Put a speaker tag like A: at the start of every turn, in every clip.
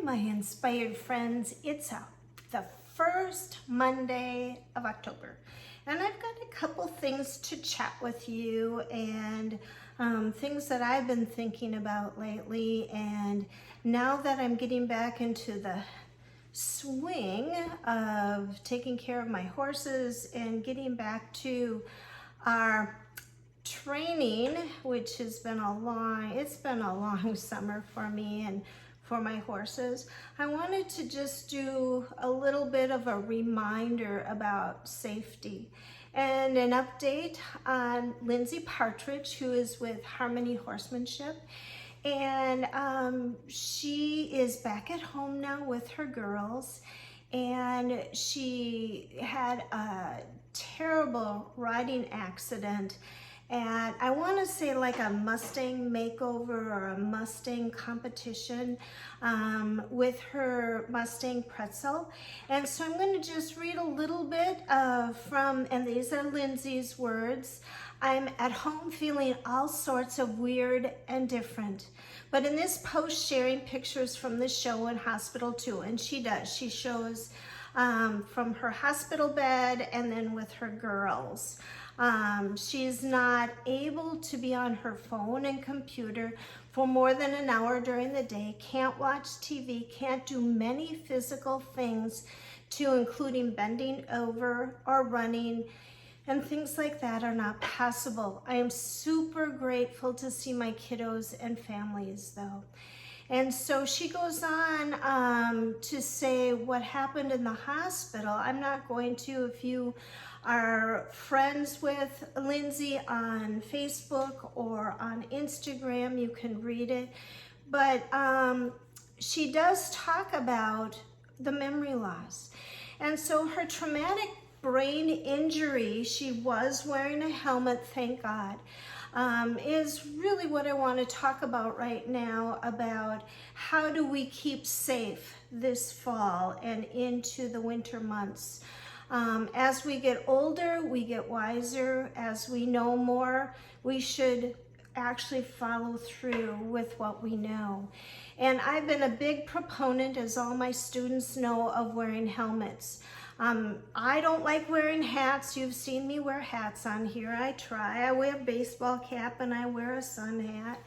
A: my inspired friends. It's the first Monday of October, and I've got a couple things to chat with you and things that I've been thinking about lately. And now that I'm getting back into the swing of taking care of my horses and getting back to our training, which has been it's been a long summer for me and for my horses, I wanted to just do a little bit of a reminder about safety and an update on Lindsay Partridge, who is with Horsemanship. And she is back at home now with her girls, and she had a terrible riding accident at, I want to say, like a Mustang makeover or a Mustang competition with her Mustang Pretzel. And so I'm going to just read a little bit and these are Lindsay's words. I'm at home feeling all sorts of weird and different. But in this post, sharing pictures from the show and hospital too. And she does. She shows from her hospital bed and then with her girls. She's not able to be on her phone and computer for more than an hour during the day, can't watch TV, can't do many physical things too, including bending over or running, and things like that are not possible. I am super grateful to see my kiddos and families though. And so she goes on to say what happened in the hospital. I'm not going to, if you are friends with Lindsay on Facebook or on Instagram, you can read it. But she does talk about the memory loss. And so her traumatic brain injury, she was wearing a helmet, thank God, is really what I want to talk about right now, about how do we keep safe this fall and into the winter months. As we get older, we get wiser. As we know more, we should actually follow through with what we know. And I've been a big proponent, as all my students know, of wearing helmets. I don't like wearing hats. You've seen me wear hats on here. I try. I wear a baseball cap and I wear a sun hat.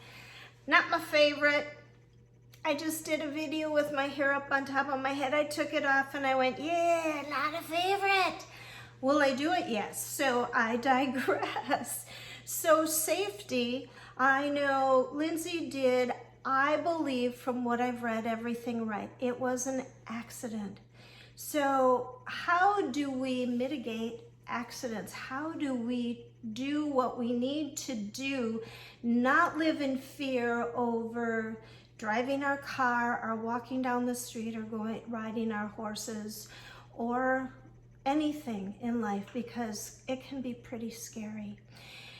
A: Not my favorite. I just did a video with my hair up on top of my head. I took it off and I went, yeah, not a favorite. Will I do it? Yes. So I digress. So safety, I know Lindsay did, I believe from what I've read, everything right. It was an accident. So how do we mitigate accidents? How do we do what we need to do, not live in fear over driving our car or walking down the street or riding our horses or anything in life, because it can be pretty scary.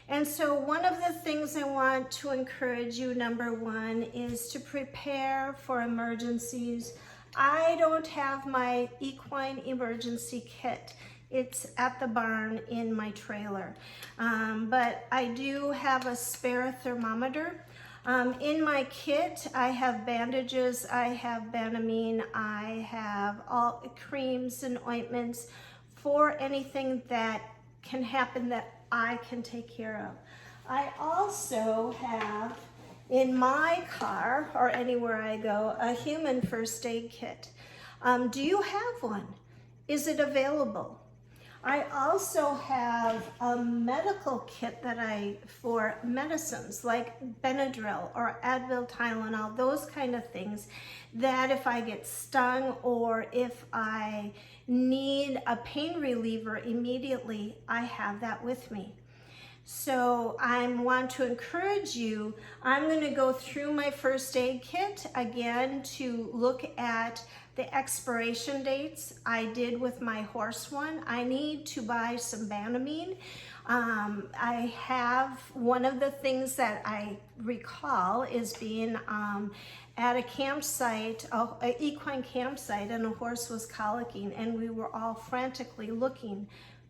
A: And so one of the things I want to encourage you, number one, is to prepare for emergencies. I don't have my equine emergency kit. It's at the barn in my trailer. But I do have a spare thermometer. In my kit, I have bandages, I have Banamine, I have all creams and ointments for anything that can happen that I can take care of. I also have in my car, or anywhere I go, a human first aid kit. Do you have one? Is it available? I also have a medical kit for medicines like Benadryl or Advil, Tylenol, those kind of things, that if I get stung or if I need a pain reliever immediately, I have that with me. So I want to encourage you, I'm going to go through my first aid kit again to look at the expiration dates. I did with my horse one. I need to buy some Banamine. I have, one of the things that I recall is being at a campsite, an equine campsite, and a horse was colicking, and we were all frantically looking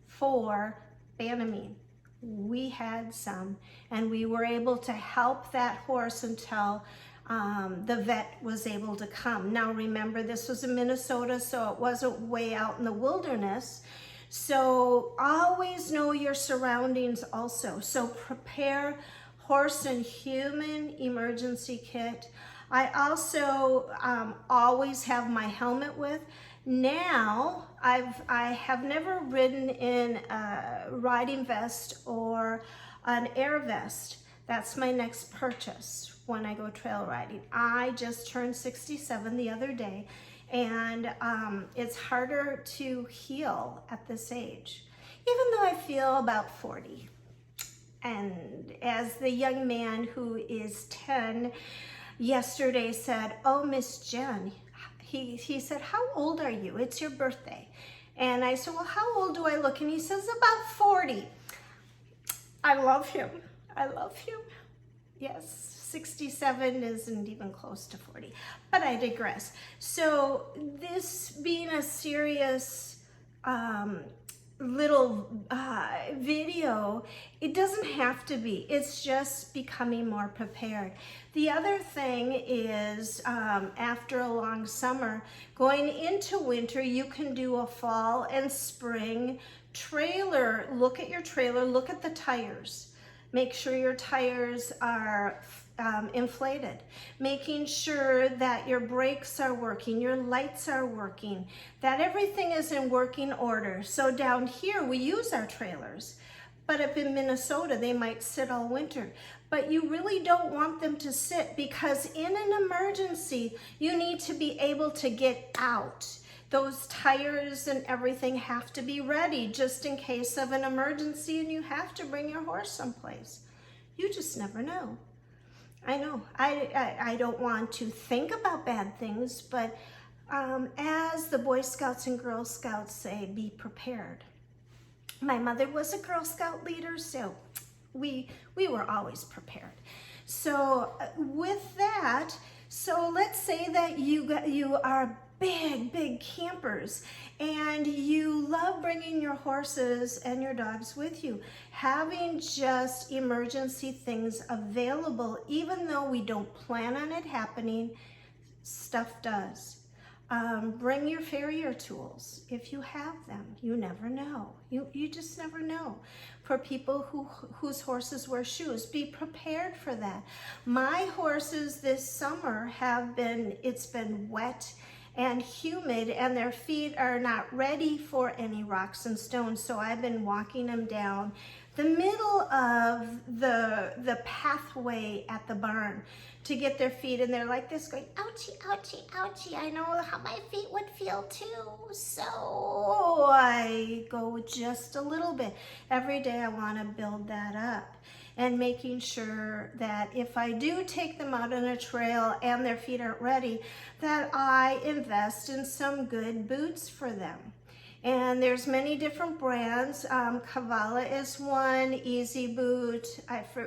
A: for Banamine. We had some, and we were able to help that horse until the vet was able to come. Now remember, this was in Minnesota, so it wasn't way out in the wilderness. So always know your surroundings also. So prepare horse and human emergency kit. I also always have my helmet with. Now, I have never ridden in a riding vest or an air vest. That's my next purchase when I go trail riding. I just turned 67 the other day, and it's harder to heal at this age, even though I feel about 40. And as the young man who is 10 yesterday said, "Oh, Miss Jen," he said, "How old are you? It's your birthday." And I said, "Well, how old do I look?" And he says, "About 40. I love him. I love him. Yes, 67 isn't even close to 40, but I digress. So this being a serious little video, it doesn't have to be. It's just becoming more prepared. The other thing is, after a long summer, going into winter, you can do a fall and spring trailer. Look at your trailer, look at the tires. Make sure your tires are inflated, making sure that your brakes are working, your lights are working, that everything is in working order. So down here we use our trailers, but up in Minnesota they might sit all winter. But you really don't want them to sit, because in an emergency you need to be able to get out. Those tires and everything have to be ready just in case of an emergency, and you have to bring your horse someplace. You just never know. I know, I don't want to think about bad things, but as the Boy Scouts and Girl Scouts say, be prepared. My mother was a Girl Scout leader, so we were always prepared. So with that, so let's say that you are big campers and you love bringing your horses and your dogs with you. Having just emergency things available, even though we don't plan on it happening, stuff does. Bring your farrier tools if you have them. You never know. You just never know. For people whose horses wear shoes, be prepared for that. My horses this summer it's been wet and humid, and their feet are not ready for any rocks and stones. So I've been walking them down the middle of the pathway at the barn to get their feet, and they're like this, going, ouchie, ouchie, ouchie. I know how my feet would feel too. So I go just a little bit. Every day I want to build that up, and making sure that if I do take them out on a trail and their feet aren't ready, that I invest in some good boots for them. And there's many different brands. Kavala is one, Easy Boot,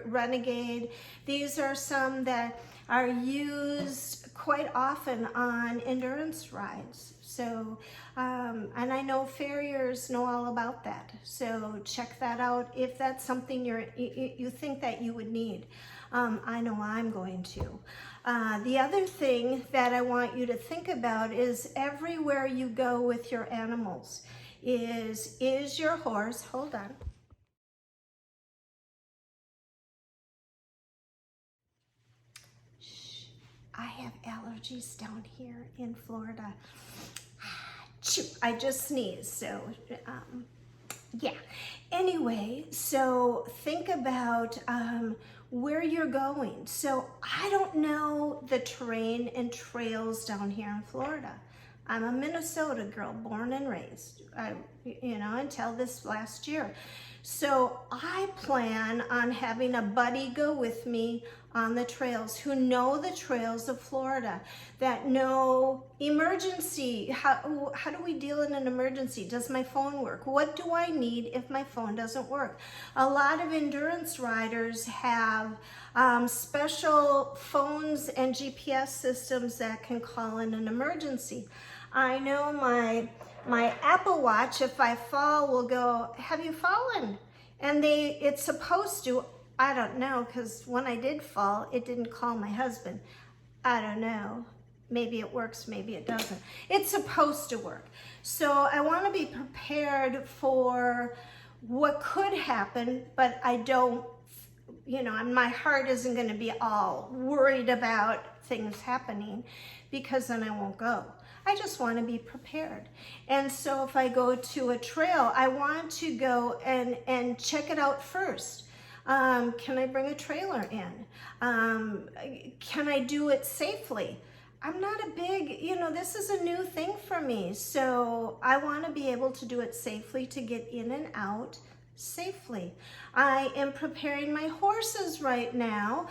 A: Renegade. These are some that are used quite often on endurance rides. So, and I know farriers know all about that. So check that out if that's something you think that you would need. I know I'm going to. The other thing that I want you to think about is everywhere you go with your animals is your horse, hold on. Shh, I have allergies down here in Florida. I just sneezed, so yeah. Anyway, so think about where you're going. So I don't know the terrain and trails down here in Florida. I'm a Minnesota girl, born and raised, until this last year. So I plan on having a buddy go with me on the trails who know the trails of Florida, that know emergency. How do we deal in an emergency? Does my phone work? What do I need if my phone doesn't work? A lot of endurance riders have special phones and GPS systems that can call in an emergency. I know my Apple Watch, if I fall, will go, "Have you fallen?" And it's supposed to, I don't know, because when I did fall, it didn't call my husband. I don't know. Maybe it works, maybe it doesn't. It's supposed to work. So I want to be prepared for what could happen, but I don't, my heart isn't going to be all worried about things happening, because then I won't go. I just want to be prepared. And so if I go to a trail, I want to go and check it out first. Can I bring a trailer in? Can I do it safely? I'm not a big, this is a new thing for me. So I want to be able to do it safely, to get in and out safely. I am preparing my horses right now.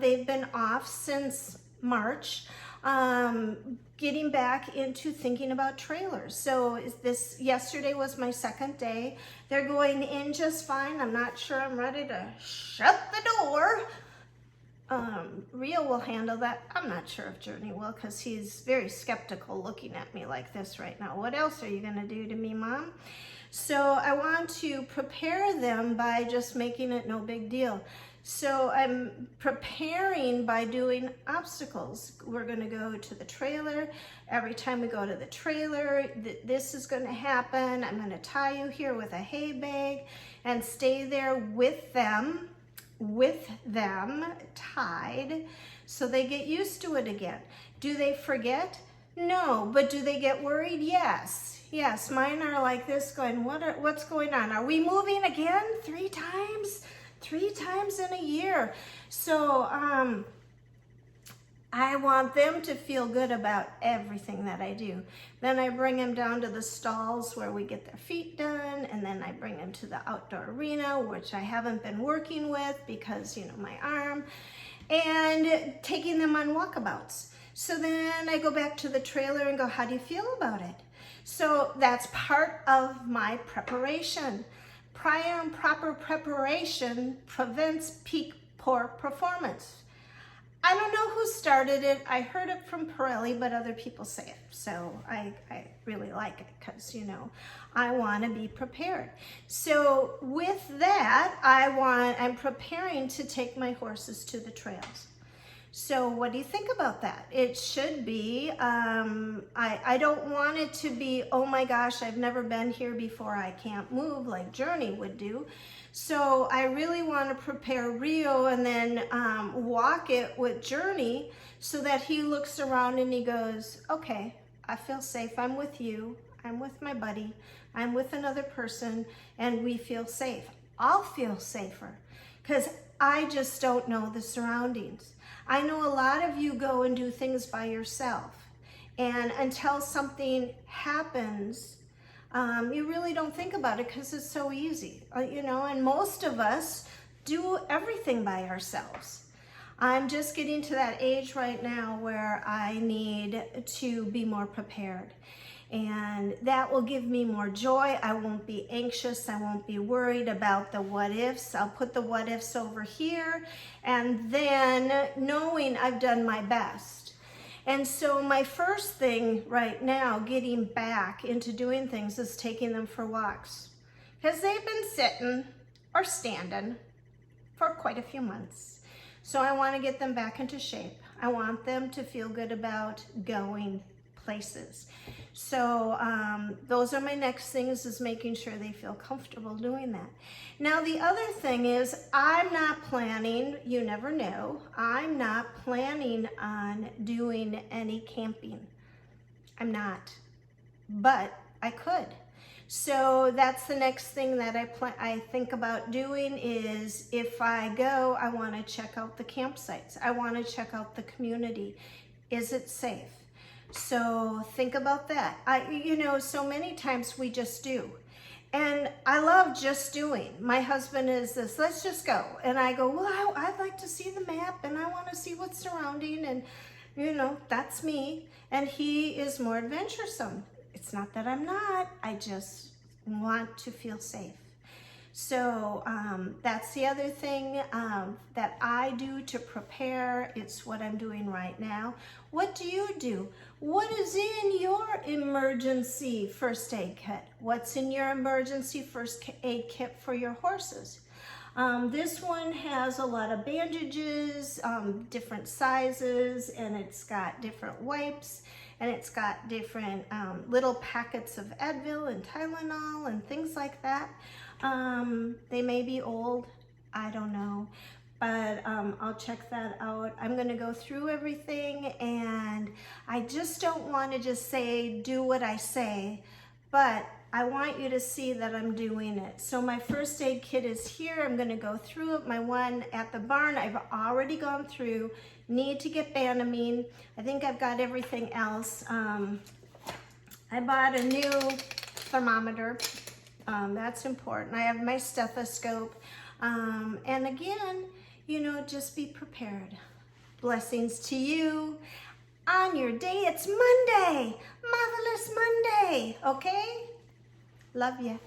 A: They've been off since March. Getting back into thinking about trailers. So yesterday was my second day. They're going in just fine. I'm not sure I'm ready to shut the door. Rio will handle that. I'm not sure if Journey will, because he's very skeptical looking at me like this right now. What else are you going to do to me, Mom? So I want to prepare them by just making it no big deal. So I'm preparing by doing obstacles. We're going to go to the trailer. Every time we go to the trailer, this is going to happen. I'm going to tie you here with a hay bag and stay there with them tied, so they get used to it again. Do they forget? No. But do they get worried? Yes. Yes, mine are like this, going, what's going on? Are we moving again 3 times? 3 times in a year. So I want them to feel good about everything that I do. Then I bring them down to the stalls where we get their feet done, and then I bring them to the outdoor arena, which I haven't been working with because, my arm, and taking them on walkabouts. So then I go back to the trailer and go, how do you feel about it? So that's part of my preparation. Prior and proper preparation prevents peak poor performance. I don't know who started it. I heard it from Pirelli, but other people say it. So I really like it because, I want to be prepared. So with that, I'm preparing to take my horses to the trails. So what do you think about that? It should be, I don't want it to be, oh my gosh, I've never been here before, I can't move, like Journey would do. So I really want to prepare Rio and then walk it with Journey so that he looks around and he goes, okay, I feel safe, I'm with you, I'm with my buddy, I'm with another person, and we feel safe. I'll feel safer because I just don't know the surroundings. I know a lot of you go and do things by yourself, and until something happens, you really don't think about it because it's so easy, and most of us do everything by ourselves. I'm just getting to that age right now where I need to be more prepared. And that will give me more joy. I won't be anxious. I won't be worried about the what ifs. I'll put the what ifs over here, and then knowing I've done my best. And so my first thing right now, getting back into doing things, is taking them for walks. Because they've been sitting or standing for quite a few months. So I want to get them back into shape. I want them to feel good about going places. So those are my next things, is making sure they feel comfortable doing that. Now the other thing is, I'm not planning, you never know, I'm not planning on doing any camping. I'm not, but I could. So that's the next thing that I think about doing, is if I go, I want to check out the campsites. I want to check out the community. Is it safe? So think about that. So many times we just do. And I love just doing. My husband is this, let's just go. And I go, well, I'd like to see the map and I want to see what's surrounding, and that's me. And he is more adventuresome. It's not that I'm not, I just want to feel safe. So that's the other thing that I do to prepare. It's what I'm doing right now. What do you do? What is in your emergency first aid kit? What's in your emergency first aid kit for your horses? This one has a lot of bandages, different sizes, and it's got different wipes, and it's got different little packets of Advil and Tylenol and things like that. They may be old, I don't know, but I'll check that out. I'm gonna go through everything, and I just don't want to just say, do what I say, but I want you to see that I'm doing it. So my first aid kit is here. I'm gonna go through it. My one at the barn, I've already gone through. Need to get Banamine. I think I've got everything else. I bought a new thermometer. That's important. I have my stethoscope. And again, you know, just be prepared. Blessings to you on your day. It's Monday. Marvelous Monday, okay? Love you.